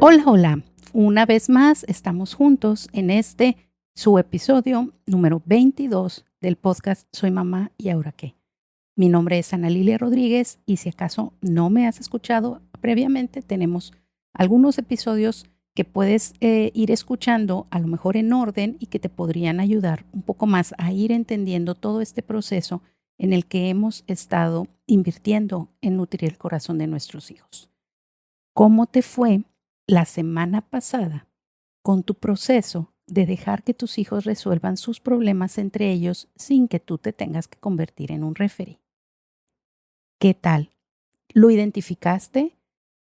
Hola, hola. Una vez más estamos juntos en su episodio número 22 del podcast Soy Mamá y Ahora qué. Mi nombre es Ana Lilia Rodríguez y si acaso no me has escuchado previamente, tenemos algunos episodios que puedes ir escuchando a lo mejor en orden y que te podrían ayudar un poco más a ir entendiendo todo este proceso en el que hemos estado invirtiendo en nutrir el corazón de nuestros hijos. ¿Cómo te fue la semana pasada con tu proceso de dejar que tus hijos resuelvan sus problemas entre ellos sin que tú te tengas que convertir en un referee? ¿Qué tal? ¿Lo identificaste?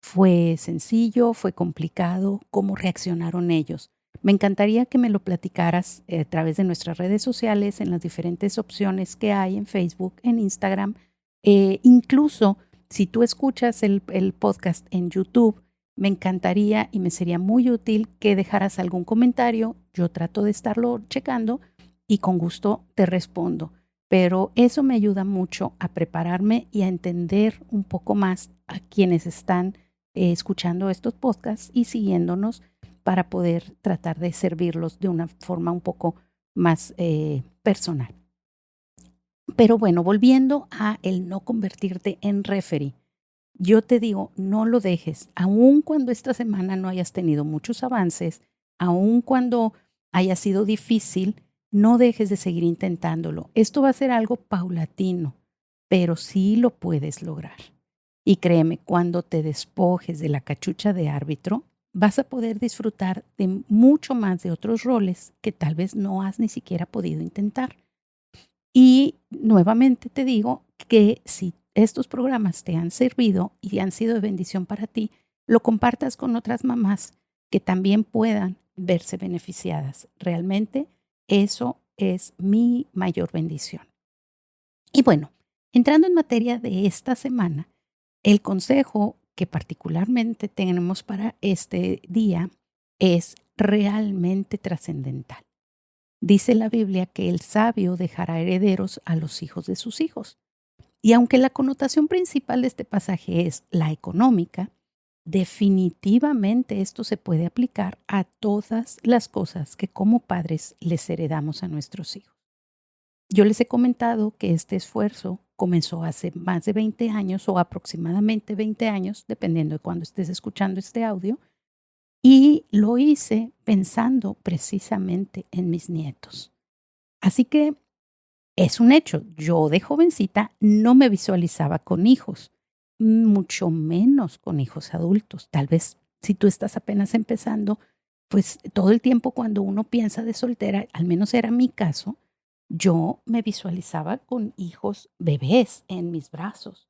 ¿Fue sencillo? ¿Fue complicado? ¿Cómo reaccionaron ellos? Me encantaría que me lo platicaras a través de nuestras redes sociales, en las diferentes opciones que hay en Facebook, en Instagram. Incluso si tú escuchas el podcast en YouTube, me encantaría y me sería muy útil que dejaras algún comentario. Yo trato de estarlo checando y con gusto te respondo. Pero eso me ayuda mucho a prepararme y a entender un poco más a quienes están escuchando estos podcasts y siguiéndonos para poder tratar de servirlos de una forma un poco más personal. Pero bueno, volviendo a el no convertirte en referee, yo te digo, no lo dejes, aun cuando esta semana no hayas tenido muchos avances, aun cuando haya sido difícil, no dejes de seguir intentándolo. Esto va a ser algo paulatino, pero sí lo puedes lograr. Y créeme, cuando te despojes de la cachucha de árbitro, vas a poder disfrutar de mucho más de otros roles que tal vez no has ni siquiera podido intentar. Y nuevamente te digo que si estos programas te han servido y han sido de bendición para ti, lo compartas con otras mamás que también puedan verse beneficiadas. Realmente eso es mi mayor bendición. Y bueno, entrando en materia de esta semana, el consejo que particularmente tenemos para este día es realmente trascendental. Dice la Biblia que el sabio dejará herederos a los hijos de sus hijos. Y aunque la connotación principal de este pasaje es la económica, definitivamente esto se puede aplicar a todas las cosas que como padres les heredamos a nuestros hijos. Yo les he comentado que este esfuerzo comenzó hace más de 20 años o aproximadamente 20 años, dependiendo de cuándo estés escuchando este audio, y lo hice pensando precisamente en mis nietos. Así que es un hecho, yo de jovencita no me visualizaba con hijos, mucho menos con hijos adultos. Tal vez si tú estás apenas empezando, pues todo el tiempo cuando uno piensa de soltera, al menos era mi caso, yo me visualizaba con hijos bebés en mis brazos.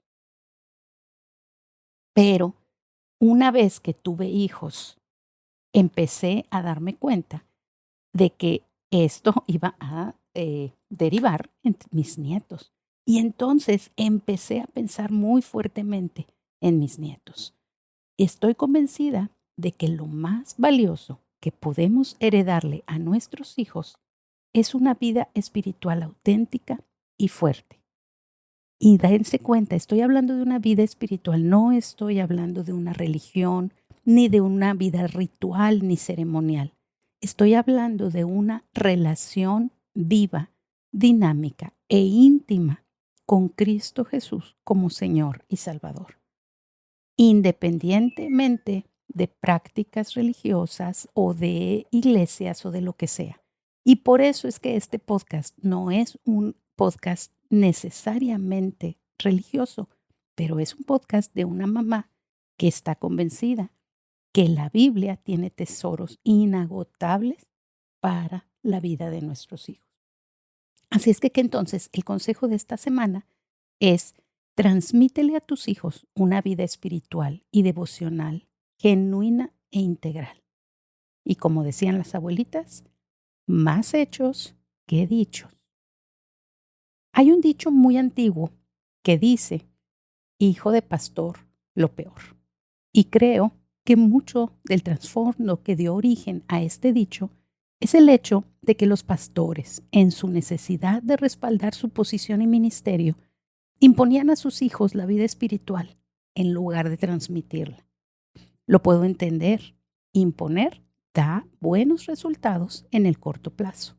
Pero una vez que tuve hijos, empecé a darme cuenta de que esto iba a derivar en mis nietos. Y entonces empecé a pensar muy fuertemente en mis nietos. Estoy convencida de que lo más valioso que podemos heredarle a nuestros hijos es una vida espiritual auténtica y fuerte. Y dense cuenta, estoy hablando de una vida espiritual, no estoy hablando de una religión, ni de una vida ritual ni ceremonial. Estoy hablando de una relación viva, dinámica e íntima con Cristo Jesús como Señor y Salvador, independientemente de prácticas religiosas o de iglesias o de lo que sea. Y por eso es que este podcast no es un podcast necesariamente religioso, pero es un podcast de una mamá que está convencida que la Biblia tiene tesoros inagotables para la vida de nuestros hijos. Así es que entonces el consejo de esta semana es: transmítele a tus hijos una vida espiritual y devocional genuina e integral. Y como decían las abuelitas, más hechos que dichos. Hay un dicho muy antiguo que dice: hijo de pastor, lo peor. Y creo que mucho del trasfondo que dio origen a este dicho es el hecho de que los pastores, en su necesidad de respaldar su posición y ministerio, imponían a sus hijos la vida espiritual en lugar de transmitirla. Lo puedo entender. Imponer da buenos resultados en el corto plazo.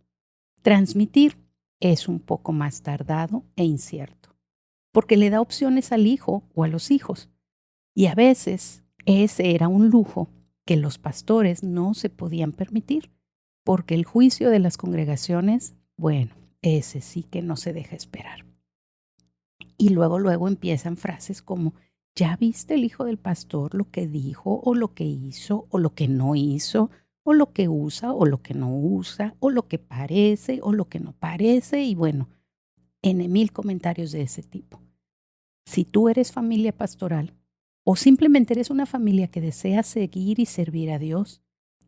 Transmitir es un poco más tardado e incierto, porque le da opciones al hijo o a los hijos. Y a veces ese era un lujo que los pastores no se podían permitir, porque el juicio de las congregaciones, bueno, ese sí que no se deja esperar. Y luego empiezan frases como, ¿ya viste el hijo del pastor lo que dijo o lo que hizo o lo que no hizo o lo que usa o lo que no usa o lo que parece o lo que no parece? Y bueno, N mil comentarios de ese tipo. Si tú eres familia pastoral o simplemente eres una familia que desea seguir y servir a Dios,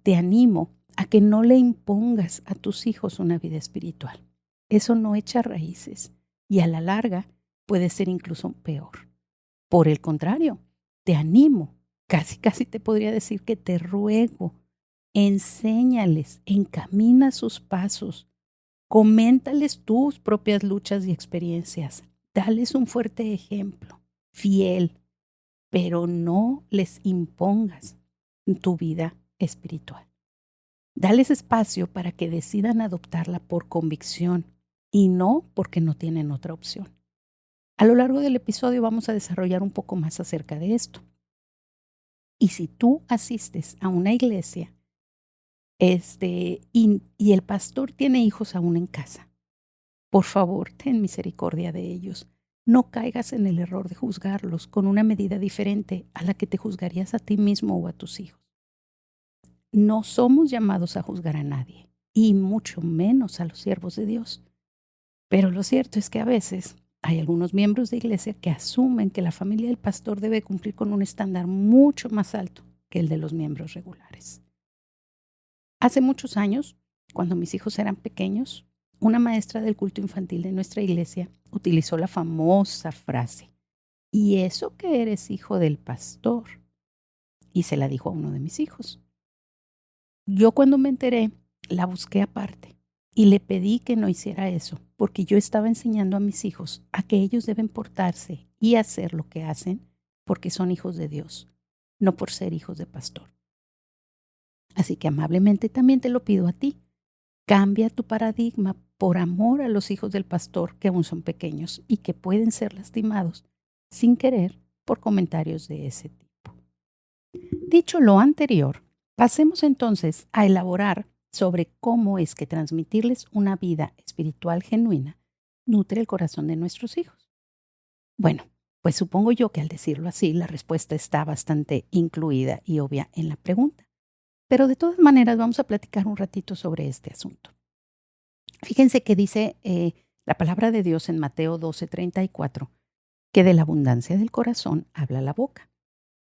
te animo a que no le impongas a tus hijos una vida espiritual. Eso no echa raíces y a la larga puede ser incluso peor. Por el contrario, te animo, casi te podría decir que te ruego, enséñales, encamina sus pasos, coméntales tus propias luchas y experiencias, dales un fuerte ejemplo, fiel, pero no les impongas tu vida espiritual. Dales espacio para que decidan adoptarla por convicción y no porque no tienen otra opción. A lo largo del episodio vamos a desarrollar un poco más acerca de esto. Y si tú asistes a una iglesia y el pastor tiene hijos aún en casa, por favor, ten misericordia de ellos. No caigas en el error de juzgarlos con una medida diferente a la que te juzgarías a ti mismo o a tus hijos. No somos llamados a juzgar a nadie, y mucho menos a los siervos de Dios. Pero lo cierto es que a veces hay algunos miembros de iglesia que asumen que la familia del pastor debe cumplir con un estándar mucho más alto que el de los miembros regulares. Hace muchos años, cuando mis hijos eran pequeños, una maestra del culto infantil de nuestra iglesia utilizó la famosa frase, ¿y eso que eres hijo del pastor? Y se la dijo a uno de mis hijos. Yo cuando me enteré, la busqué aparte y le pedí que no hiciera eso, porque yo estaba enseñando a mis hijos a que ellos deben portarse y hacer lo que hacen porque son hijos de Dios, no por ser hijos de pastor. Así que amablemente también te lo pido a ti. Cambia tu paradigma por amor a los hijos del pastor que aún son pequeños y que pueden ser lastimados sin querer por comentarios de ese tipo. Dicho lo anterior, pasemos entonces a elaborar sobre cómo es que transmitirles una vida espiritual genuina nutre el corazón de nuestros hijos. Bueno, pues supongo yo que al decirlo así, la respuesta está bastante incluida y obvia en la pregunta. Pero de todas maneras vamos a platicar un ratito sobre este asunto. Fíjense que dice la palabra de Dios en Mateo 12:34, que de la abundancia del corazón habla la boca.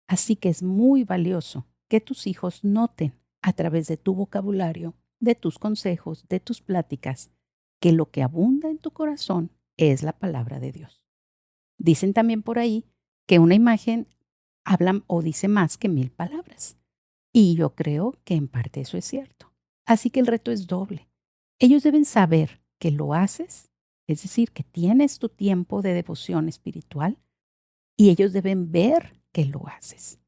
Así que es muy valioso que tus hijos noten a través de tu vocabulario, de tus consejos, de tus pláticas, que lo que abunda en tu corazón es la palabra de Dios. Dicen también por ahí que una imagen habla o dice más que 1000 palabras. Y yo creo que en parte eso es cierto. Así que el reto es doble. Ellos deben saber que lo haces, es decir, que tienes tu tiempo de devoción espiritual, y ellos deben ver que lo haces.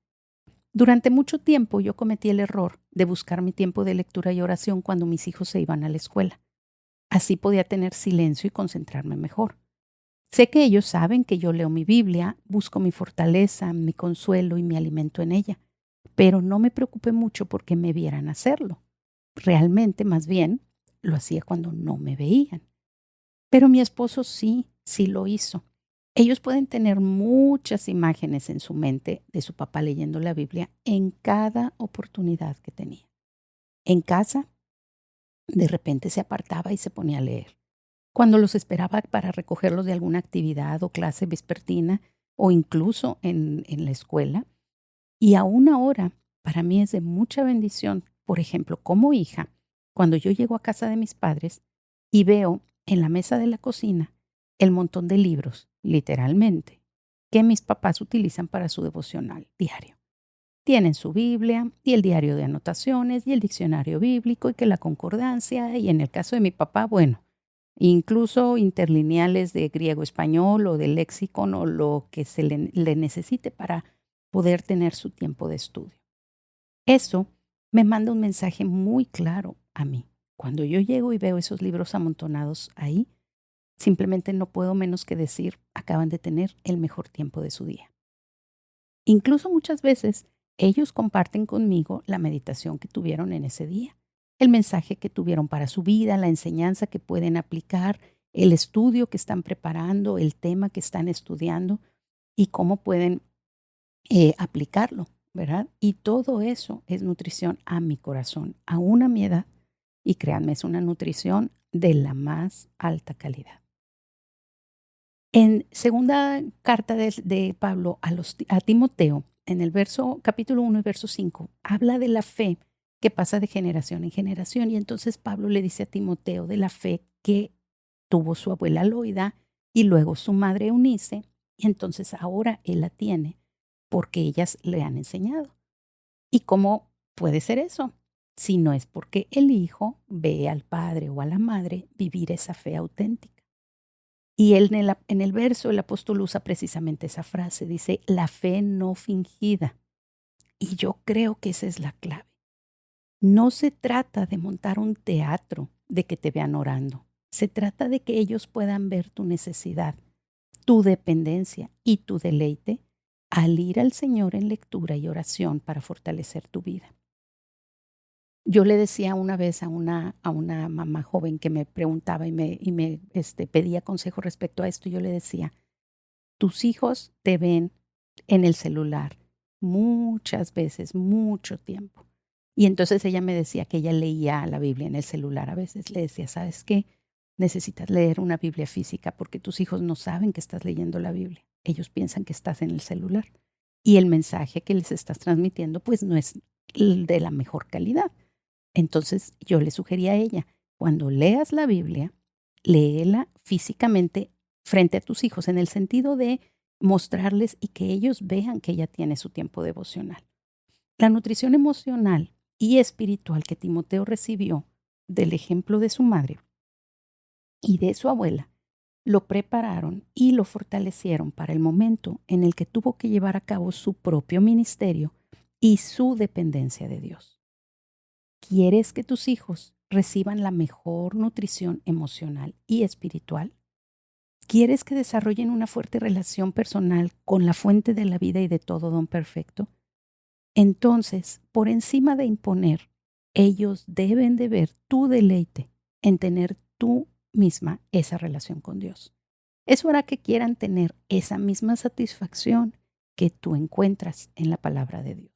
Durante mucho tiempo yo cometí el error de buscar mi tiempo de lectura y oración cuando mis hijos se iban a la escuela. Así podía tener silencio y concentrarme mejor. Sé que ellos saben que yo leo mi Biblia, busco mi fortaleza, mi consuelo y mi alimento en ella, pero no me preocupé mucho porque me vieran hacerlo. Realmente, más bien, lo hacía cuando no me veían. Pero mi esposo sí lo hizo. Ellos pueden tener muchas imágenes en su mente de su papá leyendo la Biblia en cada oportunidad que tenía. En casa, de repente se apartaba y se ponía a leer. Cuando los esperaba para recogerlos de alguna actividad o clase vespertina o incluso en la escuela. Y aún ahora, para mí es de mucha bendición, por ejemplo, como hija, cuando yo llego a casa de mis padres y veo en la mesa de la cocina el montón de libros, literalmente, que mis papás utilizan para su devocional diario. Tienen su Biblia y el diario de anotaciones y el diccionario bíblico y que la concordancia y en el caso de mi papá, bueno, incluso interlineales de griego-español o de léxico o lo que se le necesite para poder tener su tiempo de estudio. Eso me manda un mensaje muy claro a mí. Cuando yo llego y veo esos libros amontonados ahí, simplemente no puedo menos que decir, acaban de tener el mejor tiempo de su día. Incluso muchas veces ellos comparten conmigo la meditación que tuvieron en ese día, el mensaje que tuvieron para su vida, la enseñanza que pueden aplicar, el estudio que están preparando, el tema que están estudiando y cómo pueden aplicarlo, ¿verdad? Y todo eso es nutrición a mi corazón, aún a mi edad. Y créanme, es una nutrición de la más alta calidad. En segunda carta de Pablo a Timoteo, en el capítulo 1 y verso 5, habla de la fe que pasa de generación en generación. Y entonces Pablo le dice a Timoteo de la fe que tuvo su abuela Loida y luego su madre Eunice, y entonces ahora él la tiene porque ellas le han enseñado. ¿Y cómo puede ser eso? Si no es porque el hijo ve al padre o a la madre vivir esa fe auténtica. Y él en el verso el apóstol usa precisamente esa frase, dice, la fe no fingida. Y yo creo que esa es la clave. No se trata de montar un teatro de que te vean orando. Se trata de que ellos puedan ver tu necesidad, tu dependencia y tu deleite al ir al Señor en lectura y oración para fortalecer tu vida. Yo le decía una vez a una mamá joven que me preguntaba y me pedía consejo respecto a esto, yo le decía, tus hijos te ven en el celular muchas veces, mucho tiempo. Y entonces ella me decía que ella leía la Biblia en el celular. A veces le decía, ¿sabes qué? Necesitas leer una Biblia física porque tus hijos no saben que estás leyendo la Biblia. Ellos piensan que estás en el celular. Y el mensaje que les estás transmitiendo pues no es de la mejor calidad. Entonces yo le sugerí a ella, cuando leas la Biblia, léela físicamente frente a tus hijos, en el sentido de mostrarles y que ellos vean que ella tiene su tiempo devocional. La nutrición emocional y espiritual que Timoteo recibió del ejemplo de su madre y de su abuela, lo prepararon y lo fortalecieron para el momento en el que tuvo que llevar a cabo su propio ministerio y su dependencia de Dios. ¿Quieres que tus hijos reciban la mejor nutrición emocional y espiritual? ¿Quieres que desarrollen una fuerte relación personal con la fuente de la vida y de todo don perfecto? Entonces, por encima de imponer, ellos deben de ver tu deleite en tener tú misma esa relación con Dios. Eso hará que quieran tener esa misma satisfacción que tú encuentras en la palabra de Dios.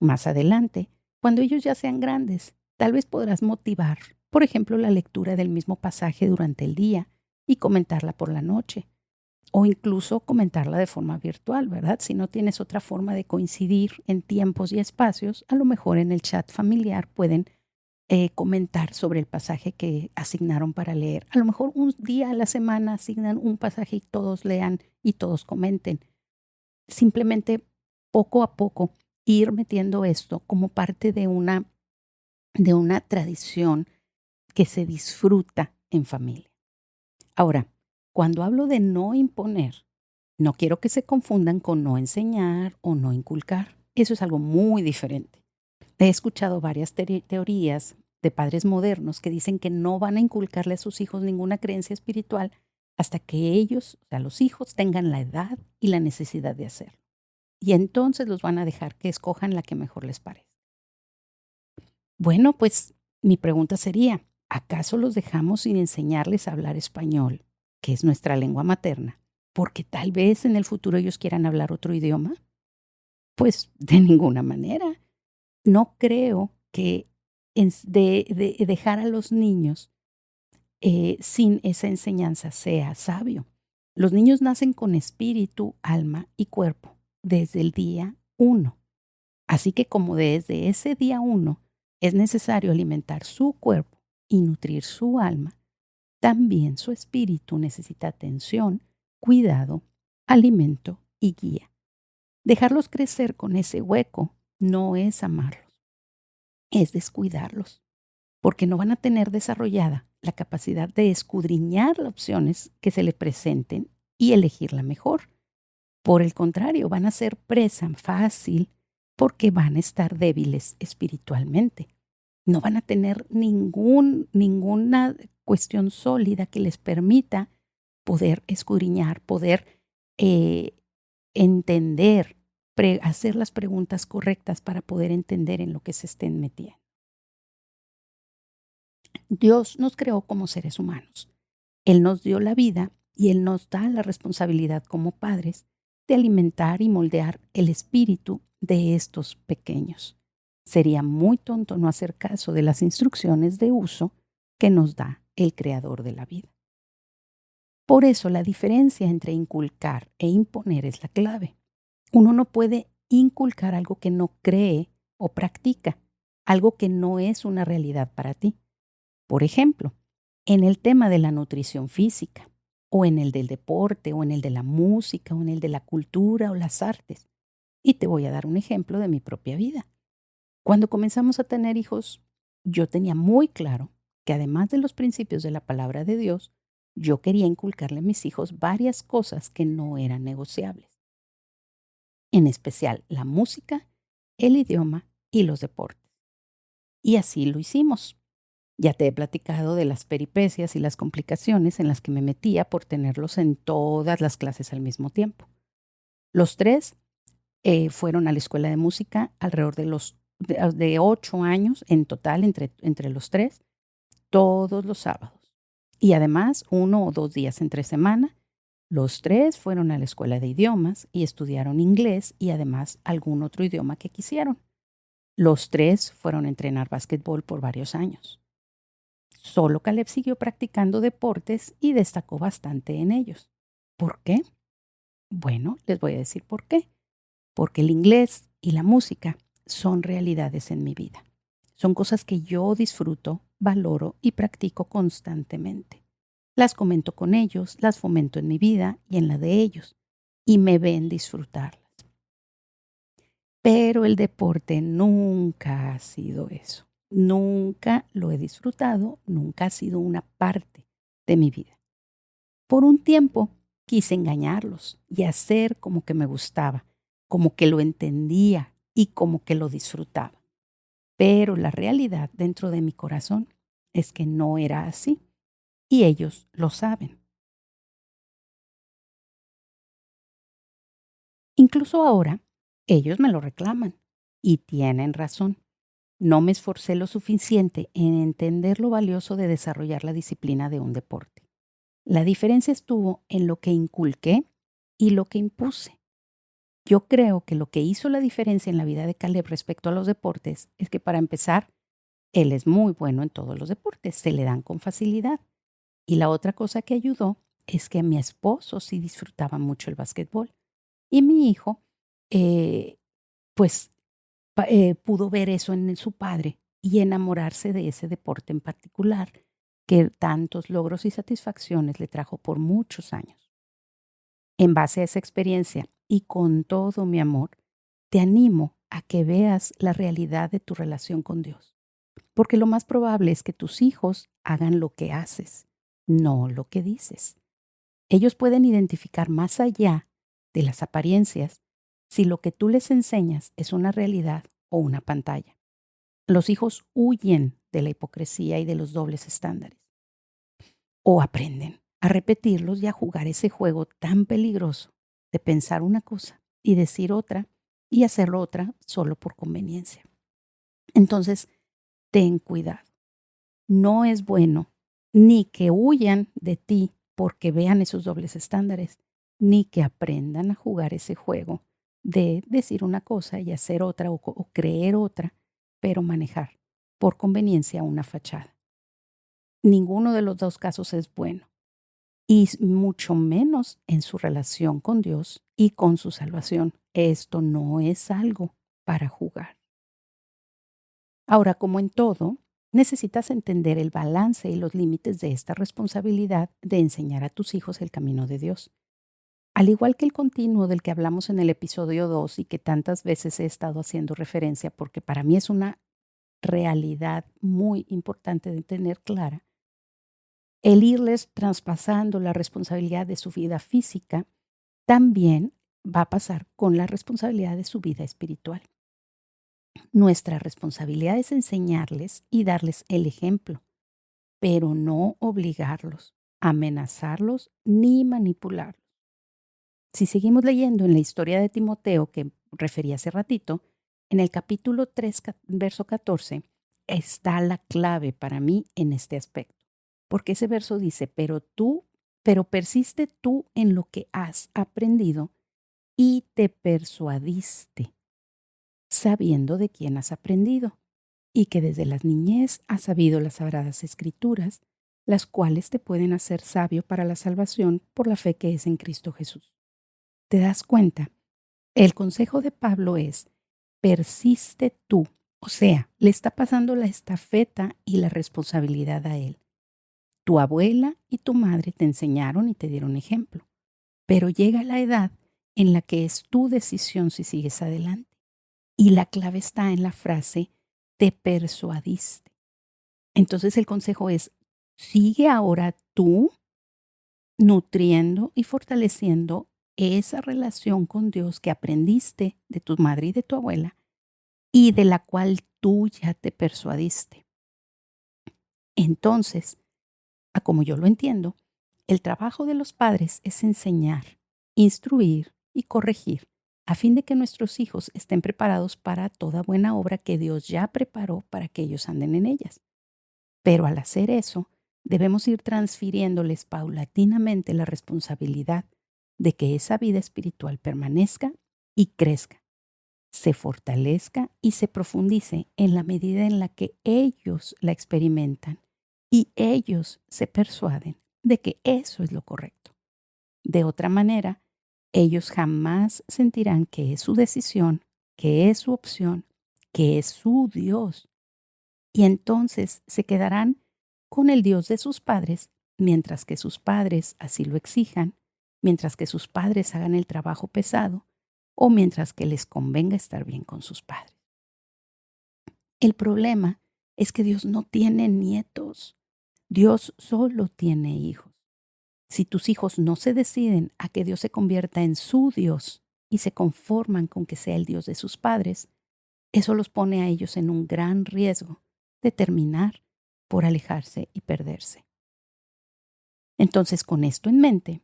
Más adelante, cuando ellos ya sean grandes, tal vez podrás motivar, por ejemplo, la lectura del mismo pasaje durante el día y comentarla por la noche, o incluso comentarla de forma virtual, ¿verdad? Si no tienes otra forma de coincidir en tiempos y espacios, a lo mejor en el chat familiar pueden comentar sobre el pasaje que asignaron para leer. A lo mejor un día a la semana asignan un pasaje y todos lean y todos comenten. Simplemente poco a poco ir metiendo esto como parte de una tradición que se disfruta en familia. Ahora, cuando hablo de no imponer, no quiero que se confundan con no enseñar o no inculcar. Eso es algo muy diferente. He escuchado varias teorías de padres modernos que dicen que no van a inculcarle a sus hijos ninguna creencia espiritual hasta que ellos, o sea, los hijos, tengan la edad y la necesidad de hacerlo. Y entonces los van a dejar que escojan la que mejor les parezca. Bueno, pues mi pregunta sería, ¿acaso los dejamos sin enseñarles a hablar español, que es nuestra lengua materna, porque tal vez en el futuro ellos quieran hablar otro idioma? Pues de ninguna manera. No creo que de dejar a los niños sin esa enseñanza sea sabio. Los niños nacen con espíritu, alma y cuerpo desde el día 1. Así que como desde ese día 1 es necesario alimentar su cuerpo y nutrir su alma, también su espíritu necesita atención, cuidado, alimento y guía. Dejarlos crecer con ese hueco no es amarlos, es descuidarlos, porque no van a tener desarrollada la capacidad de escudriñar las opciones que se le presenten y elegir la mejor. Por el contrario, van a ser presa fácil porque van a estar débiles espiritualmente. No van a tener ninguna cuestión sólida que les permita poder escudriñar, poder eh, entender, hacer las preguntas correctas para poder entender en lo que se estén metiendo. Dios nos creó como seres humanos. Él nos dio la vida y Él nos da la responsabilidad como padres de alimentar y moldear el espíritu de estos pequeños. Sería muy tonto no hacer caso de las instrucciones de uso que nos da el creador de la vida. Por eso la diferencia entre inculcar e imponer es la clave. Uno no puede inculcar algo que no cree o practica, algo que no es una realidad para ti. Por ejemplo, en el tema de la nutrición física, o en el del deporte, o en el de la música, o en el de la cultura o las artes. Y te voy a dar un ejemplo de mi propia vida. Cuando comenzamos a tener hijos, yo tenía muy claro que además de los principios de la palabra de Dios, yo quería inculcarle a mis hijos varias cosas que no eran negociables. En especial la música, el idioma y los deportes. Y así lo hicimos. Ya te he platicado de las peripecias y las complicaciones en las que me metía por tenerlos en todas las clases al mismo tiempo. Los tres fueron a la escuela de música alrededor de 8 años en total entre los tres, todos los sábados. Y además 1 o 2 días entre semana. Los tres fueron a la escuela de idiomas y estudiaron inglés y además algún otro idioma que quisieron. Los tres fueron a entrenar básquetbol por varios años. Solo Caleb siguió practicando deportes y destacó bastante en ellos. ¿Por qué? Bueno, les voy a decir por qué. Porque el inglés y la música son realidades en mi vida. Son cosas que yo disfruto, valoro y practico constantemente. Las comento con ellos, las fomento en mi vida y en la de ellos, y me ven disfrutarlas. Pero el deporte nunca ha sido eso. Nunca lo he disfrutado, nunca ha sido una parte de mi vida. Por un tiempo quise engañarlos y hacer como que me gustaba, como que lo entendía y como que lo disfrutaba. Pero la realidad dentro de mi corazón es que no era así y ellos lo saben. Incluso ahora, ellos me lo reclaman y tienen razón. No me esforcé lo suficiente en entender lo valioso de desarrollar la disciplina de un deporte. La diferencia estuvo en lo que inculqué y lo que impuse. Yo creo que lo que hizo la diferencia en la vida de Caleb respecto a los deportes es que, para empezar, él es muy bueno en todos los deportes, se le dan con facilidad. Y la otra cosa que ayudó es que mi esposo sí disfrutaba mucho el básquetbol. Y mi hijo, eh, pues, pudo ver eso en su padre y enamorarse de ese deporte en particular, que tantos logros y satisfacciones le trajo por muchos años. En base a esa experiencia y con todo mi amor, te animo a que veas la realidad de tu relación con Dios, porque lo más probable es que tus hijos hagan lo que haces, no lo que dices. Ellos pueden identificar más allá de las apariencias si lo que tú les enseñas es una realidad o una pantalla. Los hijos huyen de la hipocresía y de los dobles estándares, o aprenden a repetirlos y a jugar ese juego tan peligroso de pensar una cosa y decir otra y hacerlo otra solo por conveniencia. Entonces, ten cuidado. No es bueno ni que huyan de ti porque vean esos dobles estándares, ni que aprendan a jugar ese juego de decir una cosa y hacer otra o creer otra, pero manejar por conveniencia una fachada. Ninguno de los dos casos es bueno, y mucho menos en su relación con Dios y con su salvación. Esto no es algo para jugar. Ahora, como en todo, necesitas entender el balance y los límites de esta responsabilidad de enseñar a tus hijos el camino de Dios. Al igual que el continuo del que hablamos en el episodio 2 y que tantas veces he estado haciendo referencia porque para mí es una realidad muy importante de tener clara, el irles traspasando la responsabilidad de su vida física también va a pasar con la responsabilidad de su vida espiritual. Nuestra responsabilidad es enseñarles y darles el ejemplo, pero no obligarlos, amenazarlos ni manipularlos. Si seguimos leyendo en la historia de Timoteo que referí hace ratito, en el capítulo 3, verso 14, está la clave para mí en este aspecto. Porque ese verso dice, pero persiste tú en lo que has aprendido y te persuadiste, sabiendo de quién has aprendido, y que desde la niñez has sabido las sagradas escrituras, las cuales te pueden hacer sabio para la salvación por la fe que es en Cristo Jesús. ¿Te das cuenta? El consejo de Pablo es, persiste tú, o sea, le está pasando la estafeta y la responsabilidad a él. Tu abuela y tu madre te enseñaron y te dieron ejemplo, pero llega la edad en la que es tu decisión si sigues adelante. Y la clave está en la frase, te persuadiste. Entonces el consejo es, sigue ahora tú nutriendo y fortaleciendo esa relación con Dios que aprendiste de tu madre y de tu abuela y de la cual tú ya te persuadiste. Entonces, a como yo lo entiendo, el trabajo de los padres es enseñar, instruir y corregir a fin de que nuestros hijos estén preparados para toda buena obra que Dios ya preparó para que ellos anden en ellas. Pero al hacer eso, debemos ir transfiriéndoles paulatinamente la responsabilidad de que esa vida espiritual permanezca y crezca, se fortalezca y se profundice en la medida en la que ellos la experimentan y ellos se persuaden de que eso es lo correcto. De otra manera, ellos jamás sentirán que es su decisión, que es su opción, que es su Dios. Y entonces se quedarán con el Dios de sus padres, mientras que sus padres así lo exijan, mientras que sus padres hagan el trabajo pesado o mientras que les convenga estar bien con sus padres. El problema es que Dios no tiene nietos. Dios solo tiene hijos. Si tus hijos no se deciden a que Dios se convierta en su Dios y se conforman con que sea el Dios de sus padres, eso los pone a ellos en un gran riesgo de terminar por alejarse y perderse. Entonces, con esto en mente,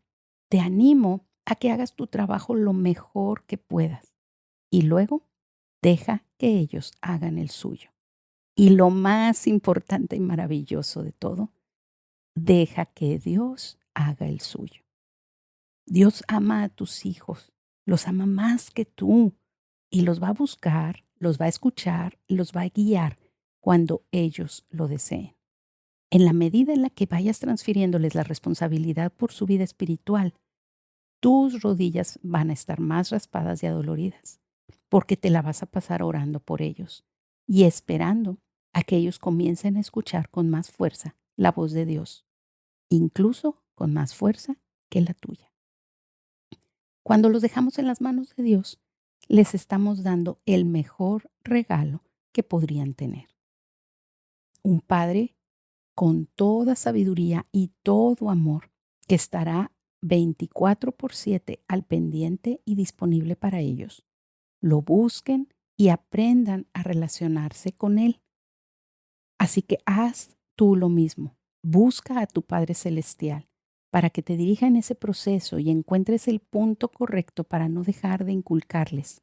te animo a que hagas tu trabajo lo mejor que puedas y luego deja que ellos hagan el suyo. Y lo más importante y maravilloso de todo, deja que Dios haga el suyo. Dios ama a tus hijos, los ama más que tú y los va a buscar, los va a escuchar, los va a guiar cuando ellos lo deseen. En la medida en la que vayas transfiriéndoles la responsabilidad por su vida espiritual, tus rodillas van a estar más raspadas y adoloridas, porque te la vas a pasar orando por ellos y esperando a que ellos comiencen a escuchar con más fuerza la voz de Dios, incluso con más fuerza que la tuya. Cuando los dejamos en las manos de Dios, les estamos dando el mejor regalo que podrían tener. Un padre con toda sabiduría y todo amor que estará 24/7 al pendiente y disponible para ellos. Lo busquen y aprendan a relacionarse con Él. Así que haz tú lo mismo. Busca a tu Padre Celestial para que te dirija en ese proceso y encuentres el punto correcto para no dejar de inculcarles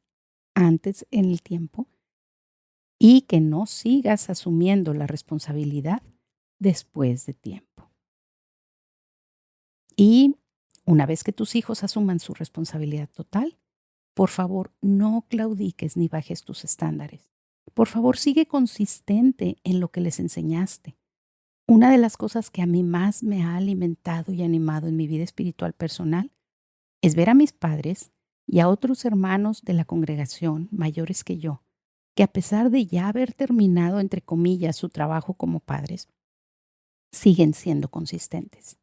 antes en el tiempo y que no sigas asumiendo la responsabilidad después de tiempo. Y una vez que tus hijos asuman su responsabilidad total, por favor, no claudiques ni bajes tus estándares. Por favor, sigue consistente en lo que les enseñaste. Una de las cosas que a mí más me ha alimentado y animado en mi vida espiritual personal es ver a mis padres y a otros hermanos de la congregación mayores que yo, que a pesar de ya haber terminado, entre comillas, su trabajo como padres, siguen siendo consistentes.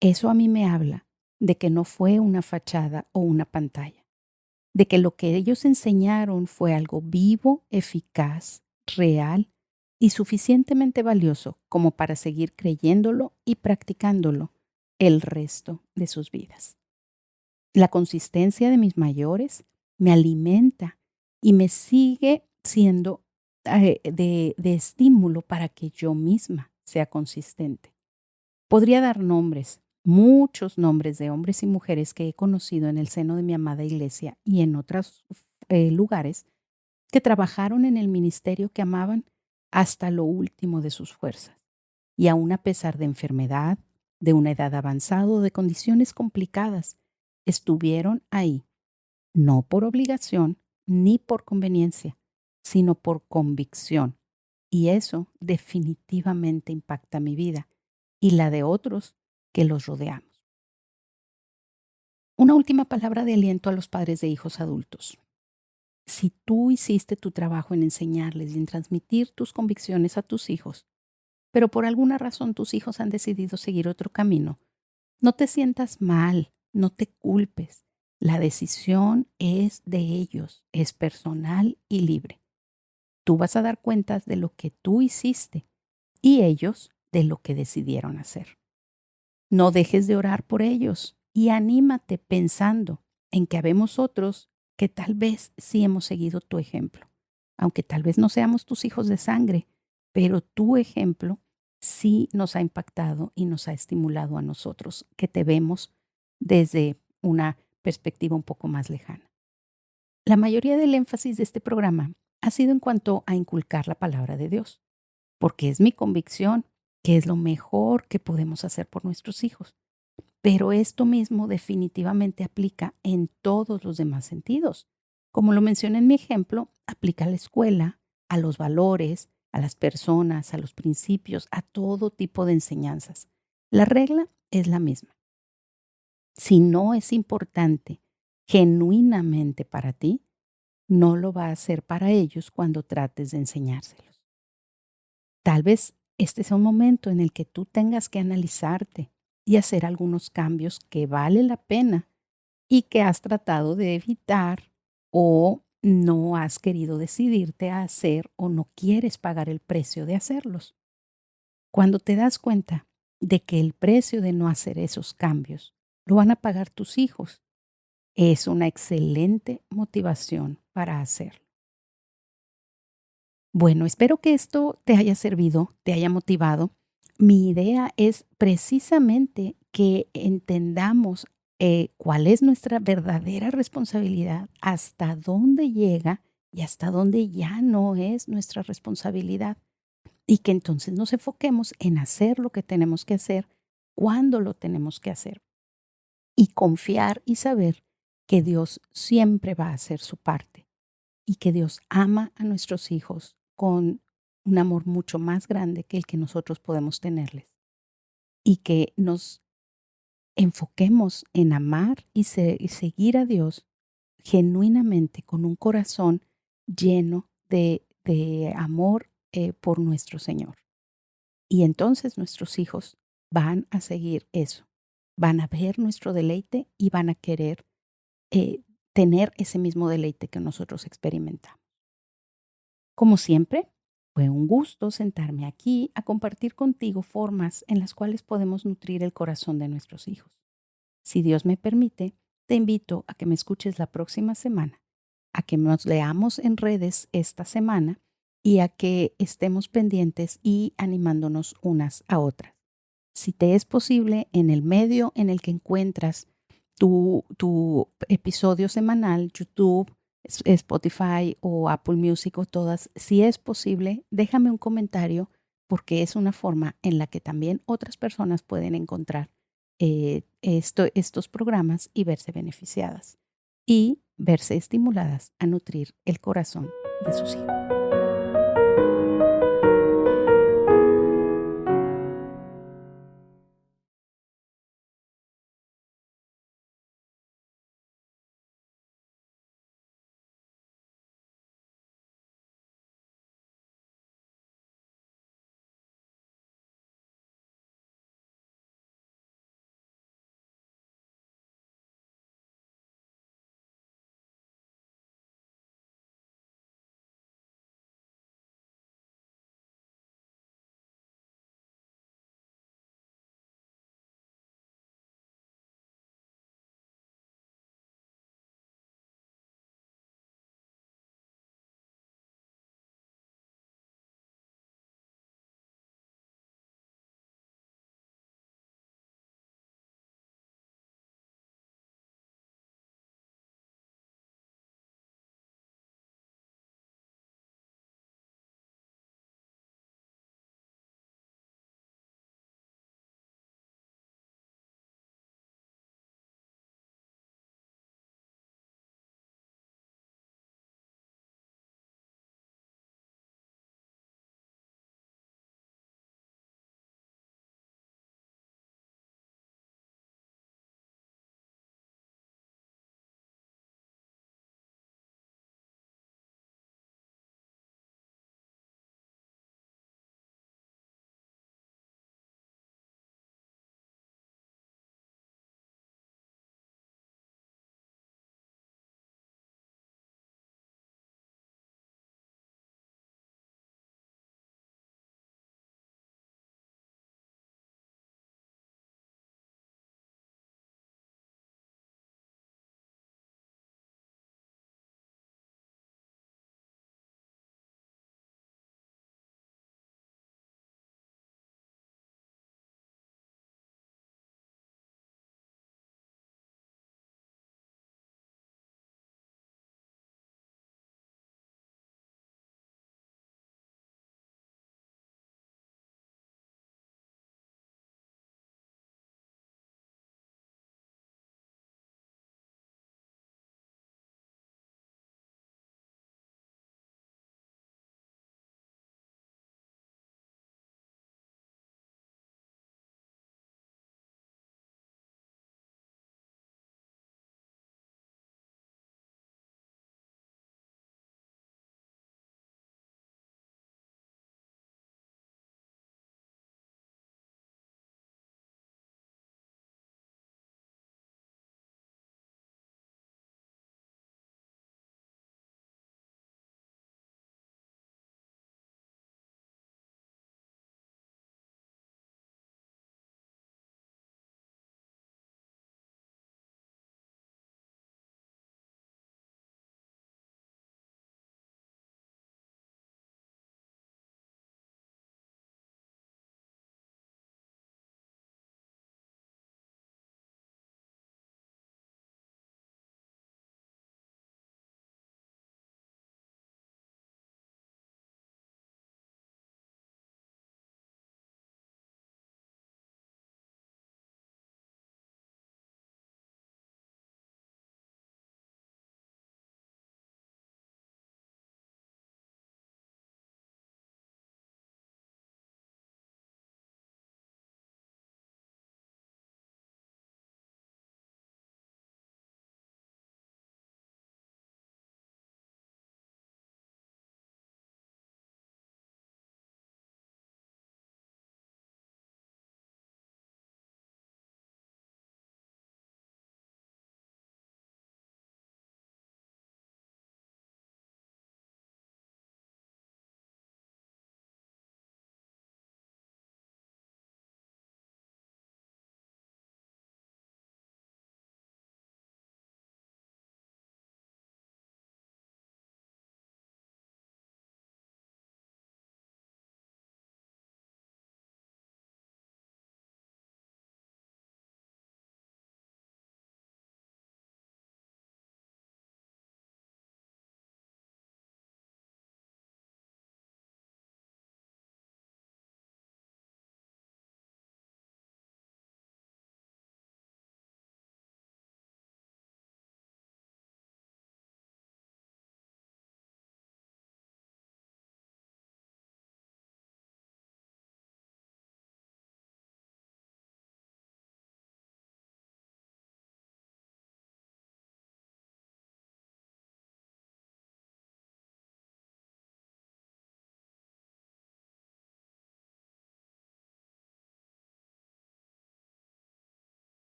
Eso a mí me habla de que no fue una fachada o una pantalla, de que lo que ellos enseñaron fue algo vivo, eficaz, real y suficientemente valioso como para seguir creyéndolo y practicándolo el resto de sus vidas. La consistencia de mis mayores me alimenta y me sigue siendo de estímulo para que yo misma sea consistente. Podría dar nombres, muchos nombres de hombres y mujeres que he conocido en el seno de mi amada iglesia y en otros lugares que trabajaron en el ministerio que amaban hasta lo último de sus fuerzas. Y aún a pesar de enfermedad, de una edad avanzada o de condiciones complicadas, estuvieron ahí, no por obligación ni por conveniencia, sino por convicción. Y eso definitivamente impacta mi vida y la de otros que los rodeamos. Una última palabra de aliento a los padres de hijos adultos. Si tú hiciste tu trabajo en enseñarles y en transmitir tus convicciones a tus hijos, pero por alguna razón tus hijos han decidido seguir otro camino, no te sientas mal, no te culpes. La decisión es de ellos, es personal y libre. Tú vas a dar cuentas de lo que tú hiciste y ellos de lo que decidieron hacer. No dejes de orar por ellos y anímate pensando en que habemos otros que tal vez sí hemos seguido tu ejemplo, aunque tal vez no seamos tus hijos de sangre, pero tu ejemplo sí nos ha impactado y nos ha estimulado a nosotros, que te vemos desde una perspectiva un poco más lejana. La mayoría del énfasis de este programa ha sido en cuanto a inculcar la palabra de Dios, porque es mi convicción que es lo mejor que podemos hacer por nuestros hijos. Pero esto mismo definitivamente aplica en todos los demás sentidos. Como lo mencioné en mi ejemplo, aplica a la escuela, a los valores, a las personas, a los principios, a todo tipo de enseñanzas. La regla es la misma. Si no es importante genuinamente para ti, no lo va a ser para ellos cuando trates de enseñárselos. Tal vez este sea un momento en el que tú tengas que analizarte y hacer algunos cambios que vale la pena y que has tratado de evitar o no has querido decidirte a hacer o no quieres pagar el precio de hacerlos. Cuando te das cuenta de que el precio de no hacer esos cambios lo van a pagar tus hijos, es una excelente motivación para hacerlo. Bueno, espero que esto te haya servido, te haya motivado. Mi idea es precisamente que entendamos cuál es nuestra verdadera responsabilidad, hasta dónde llega y hasta dónde ya no es nuestra responsabilidad. Y que entonces nos enfoquemos en hacer lo que tenemos que hacer, cuando lo tenemos que hacer. Y confiar y saber que Dios siempre va a hacer su parte y que Dios ama a nuestros hijos con un amor mucho más grande que el que nosotros podemos tenerles. Y que nos enfoquemos en amar y seguir a Dios genuinamente con un corazón lleno de amor por nuestro Señor. Y entonces nuestros hijos van a seguir eso, van a ver nuestro deleite y van a querer tener ese mismo deleite que nosotros experimentamos. Como siempre, fue un gusto sentarme aquí a compartir contigo formas en las cuales podemos nutrir el corazón de nuestros hijos. Si Dios me permite, te invito a que me escuches la próxima semana, a que nos leamos en redes esta semana y a que estemos pendientes y animándonos unas a otras. Si te es posible, en el medio en el que encuentras tu episodio semanal, YouTube, Spotify o Apple Music o todas, si es posible, déjame un comentario porque es una forma en la que también otras personas pueden encontrar estos programas y verse beneficiadas y verse estimuladas a nutrir el corazón de sus hijos.